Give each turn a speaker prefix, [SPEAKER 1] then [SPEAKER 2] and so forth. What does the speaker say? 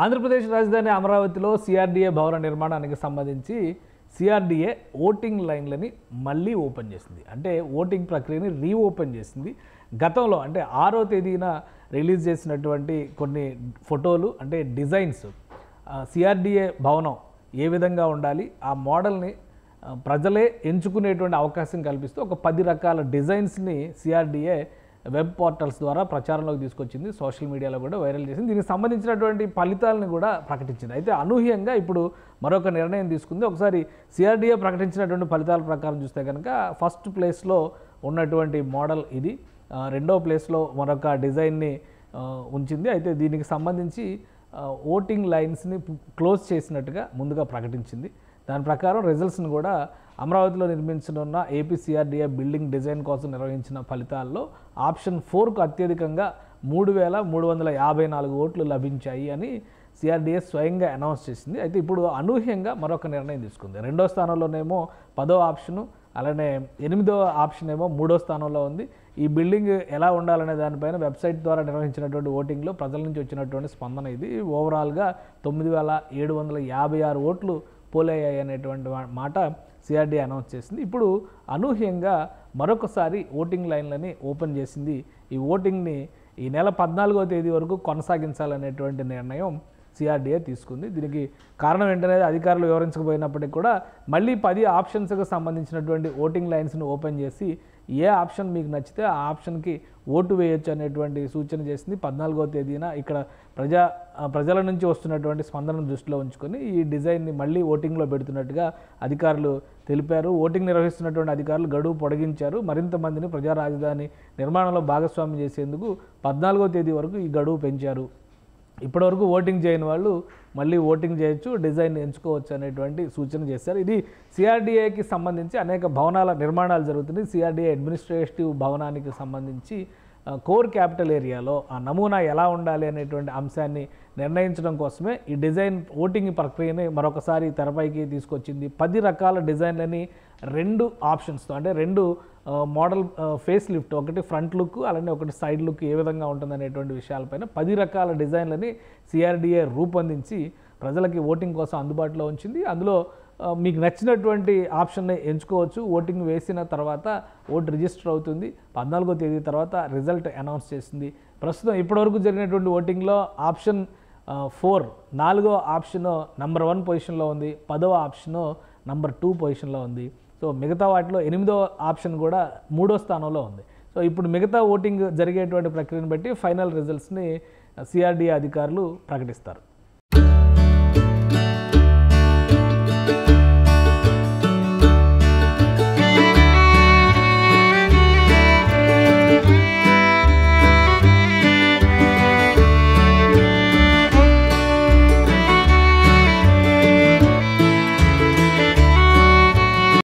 [SPEAKER 1] ఆంధ్రప్రదేశ్ రాజధాని అమరావతిలో సిఆర్డీఏ భవన నిర్మాణానికి సంబంధించి సిఆర్డీఏ ఓటింగ్ లైన్లని మళ్ళీ ఓపెన్ చేసింది. అంటే ఓటింగ్ ప్రక్రియని రీఓపెన్ చేసింది. గతంలో అంటే 6వ తేదీన రిలీజ్ చేసినటువంటి కొన్ని ఫోటోలు అంటే డిజైన్స్ సిఆర్డీఏ భవనం ఏ విధంగా ఉండాలి, ఆ మోడల్ని ప్రజలే ఎంచుకునేటువంటి అవకాశం కల్పిస్తూ ఒక 10 రకాల డిజైన్స్ని సిఆర్డీఏ వెబ్ పోర్టల్స్ ద్వారా ప్రచారంలోకి తీసుకొచ్చింది. సోషల్ మీడియాలో కూడా వైరల్ చేసింది. దీనికి సంబంధించినటువంటి ఫలితాలను కూడా ప్రకటించింది. అయితే అనూహ్యంగా ఇప్పుడు మరొక నిర్ణయం తీసుకుంది. ఒకసారి సిఆర్డీఏ ప్రకటించినటువంటి ఫలితాల ప్రకారం చూస్తే కనుక ఫస్ట్ ప్లేస్లో ఉన్నటువంటి మోడల్ ఇది, రెండో ప్లేస్లో మరొక డిజైన్ని ఉంచింది. అయితే దీనికి సంబంధించి ఓటింగ్ లైన్స్ని క్లోజ్ చేసినట్టుగా ముందుగా ప్రకటించింది. దాని ప్రకారం రిజల్ట్స్ని కూడా అమరావతిలో నిర్మించనున్న ఏపీ సిఆర్డీఏ బిల్డింగ్ డిజైన్ కోసం నిర్వహించిన ఫలితాల్లో ఆప్షన్ 4కు అత్యధికంగా 3,354 ఓట్లు లభించాయి అని సిఆర్డీఏ స్వయంగా అనౌన్స్ చేసింది. అయితే ఇప్పుడు అనూహ్యంగా మరొక నిర్ణయం తీసుకుంది. రెండో స్థానంలోనేమో 10వ ఆప్షను, అలానే 8వ ఆప్షన్ ఏమో 3వ స్థానంలో ఉంది. ఈ బిల్డింగ్ ఎలా ఉండాలనే దానిపైన వెబ్సైట్ ద్వారా నిర్వహించినటువంటి ఓటింగ్లో ప్రజల నుంచి వచ్చినటువంటి స్పందన ఇది. ఓవరాల్గా 9,756 ఓట్లు పోలయ్యాయి అనేటువంటి మాట సిఆర్డీఏ అనౌన్స్ చేసింది. ఇప్పుడు అనూహ్యంగా మరొకసారి ఓటింగ్ లైన్లని ఓపెన్ చేసింది. ఈ ఓటింగ్ని ఈ నెల 14వ తేదీ వరకు కొనసాగించాలనేటువంటి నిర్ణయం సిఆర్డీఏ తీసుకుంది. దీనికి కారణం ఏంటనేది అధికారులు వివరించకపోయినప్పటికీ కూడా మళ్ళీ 10 ఆప్షన్స్కి సంబంధించినటువంటి ఓటింగ్ లైన్స్ని ఓపెన్ చేసి ఏ ఆప్షన్ మీకు నచ్చితే ఆ ఆప్షన్కి ఓటు వేయొచ్చు అనేటువంటి సూచన చేసింది. 14వ తేదీన ఇక్కడ ప్రజల నుంచి వస్తున్నటువంటి స్పందనను దృష్టిలో ఉంచుకొని ఈ డిజైన్ని మళ్ళీ ఓటింగ్లో పెడుతున్నట్టుగా అధికారులు తెలిపారు. ఓటింగ్ నిర్వహిస్తున్నటువంటి అధికారులు గడువు పొడిగించారు. మరింత మందిని ప్రజా రాజధాని నిర్మాణంలో భాగస్వామ్యం చేసేందుకు 14వ తేదీ వరకు ఈ గడువు పెంచారు. ఇప్పటివరకు ఓటింగ్ చేయని వాళ్ళు మళ్ళీ ఓటింగ్ చేయొచ్చు, డిజైన్ ఎంచుకోవచ్చు అనేటువంటి సూచన చేశారు. ఇది సిఆర్డీఏకి సంబంధించి అనేక భవనాల నిర్మాణాలు జరుగుతున్నాయి. సిఆర్డీఏ అడ్మినిస్ట్రేటివ్ భవనానికి సంబంధించి కోర్ క్యాపిటల్ ఏరియాలో ఆ నమూనా ఎలా ఉండాలి అనేటువంటి అంశాన్ని నిర్ణయించడం కోసమే ఈ డిజైన్ ఓటింగ్ ప్రక్రియని మరొకసారి తెరపైకి తీసుకొచ్చింది. 10 రకాల డిజైన్లని 2 ఆప్షన్స్తో అంటే 2 మోడల్ ఫేస్ లిఫ్ట్, ఒకటి ఫ్రంట్ లుక్ అలానే ఒకటి సైడ్ లుక్ ఏ విధంగా ఉంటుందనేటువంటి విషయాలపైన 10 రకాల డిజైన్లని సిఆర్డీఏ రూపొందించి ప్రజలకి ఓటింగ్ కోసం అందుబాటులో ఉంచింది. అందులో మీకు నచ్చినటువంటి ఆప్షన్ని ఎంచుకోవచ్చు. ఓటింగ్ వేసిన తర్వాత ఓటు రిజిస్టర్ అవుతుంది. 14వ తేదీ తర్వాత రిజల్ట్ అనౌన్స్ చేసింది. ప్రస్తుతం ఇప్పటివరకు జరిగినటువంటి ఓటింగ్లో ఆప్షన్ 4 4వ ఆప్షన్ నంబర్ 1 పొజిషన్లో ఉంది, 10వ ఆప్షన్ నంబర్ 2 పొజిషన్లో ఉంది. సో మిగతా వాటిలో 8వ ఆప్షన్ కూడా 3వ స్థానంలో ఉంది. సో ఇప్పుడు మిగతా ఓటింగ్ జరిగేటువంటి ప్రక్రియను బట్టి ఫైనల్ రిజల్ట్స్ని సిఆర్డీఏ అధికారులు ప్రకటిస్తారు.